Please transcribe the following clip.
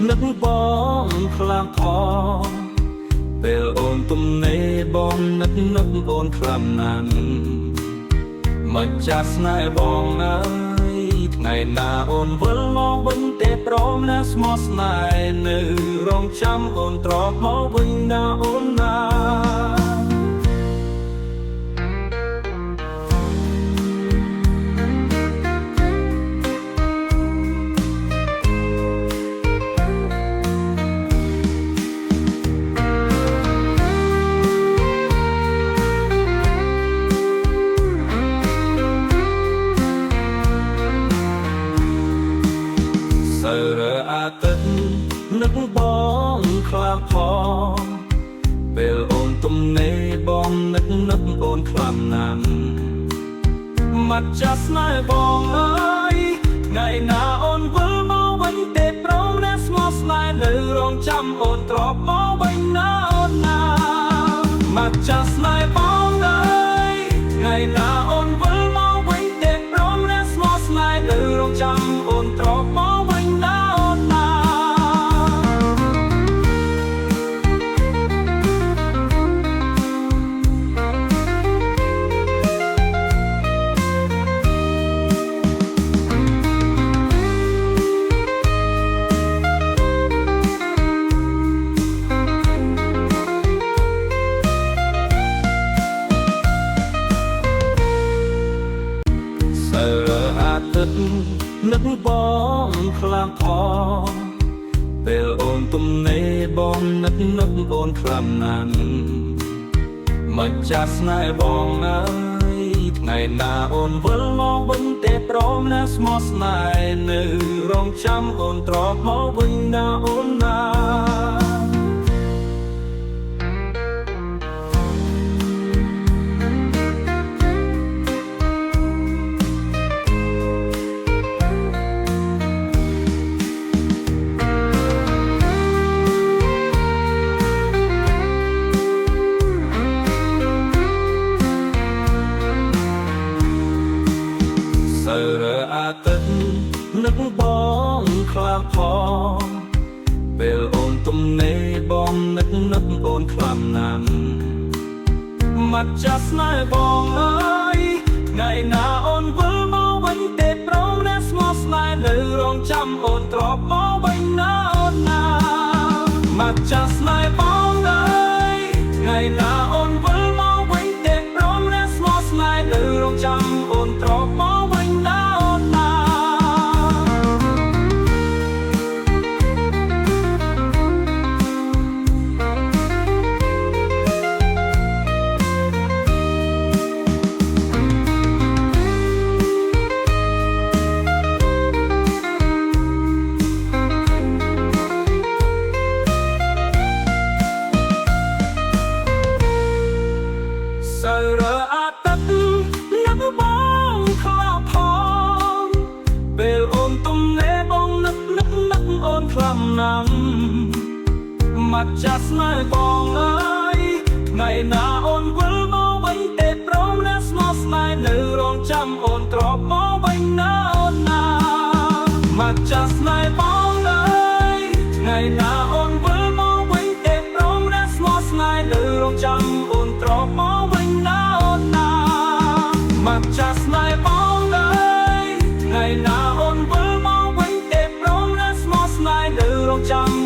នឹកបងខ្លាំងផងពេលអូនទំនេរបងនឹកអូនខ្លាំងណាស់មិនចាស់ស្នេហ៍បងអើយថ្ងៃណាអូនវិលមកវិញទេព្រមណាស្មោះស្នេហ៍នៅរងចាំអូនត្រកមកវិញណាអូនណាអាទិត្យនឹកបងខ្លាំងផងពេលអូនទំនេរបងនឹកអូនខ្លាំងណាស់មកចាស់ស្នេហ៍បងអើយថ្ងៃណាអូនវិលមកវិញទេព្រមណាស្មោះស្នេហ៍នៅរងចាំអូនត្រកមកវិញណាអូនណាមកចាស់ស្នេហ៍បងអើយថ្ងៃណាអូនវិលមកវិញទេព្រមណាស្មោះស្នេហ៍នៅរងចាំអូនត្រកមកវិញណានឹកបងខ្លាំងផងពេលអូនទំនេរបងនឹកអូនខ្លាំងណាស់មិនចាស់ស្នេហ៍បងអើយថ្ងៃណាអូនវិលមកវិញទេព្រមណាស្មោះស្នេហ៍នៅរងចាំអូនត្រកមកវិញណាអូនណាអាទិត្យនឹកបងខ្លាំងផងពេលអូនទំនេរបងនឹកអូនខ្លាំងណាស់មកចាស់ស្នេហ៍បងអើយថ្ងៃណាអូនវិលមកវិញទេព្រមណាស្មោះស្នេហ៍នៅរងចាំអូនត្រកមកវិញណាអូនណាមកចាស់ស្នេហ៍បងអើយថ្ងៃណាអូនវិលមកវិញទេព្រមណាស្មោះស្នេហ៍នៅរងចាំអូនត្រកមកវិញណាអាទិត្យនឹកបងខ្លាំងផងពេលអូនទំនេរបងនឹកអូនខ្លាំងណាស់មកចាស់ស្នេហ៍បងអើយថ្ងៃណាអូនវិលមកវិញទេព្រមណាស្មោះស្នេហ៍នៅរងចាំអូនត្រកមកវិញណាអូនណាមកចាស់ស្នេហ៍បងអើយថ្ងៃណាអូនវិលមកវិញទេព្រមណាស្មោះស្នេហ៍នៅរងចាំអូនត្រកមកវិញណាមកចាស់ស្នេហ៍បងអើយថ្ងៃណាអូនវិលមកវិញទេព្រមណាស្មោះស្នេហ៍នៅរងចាំ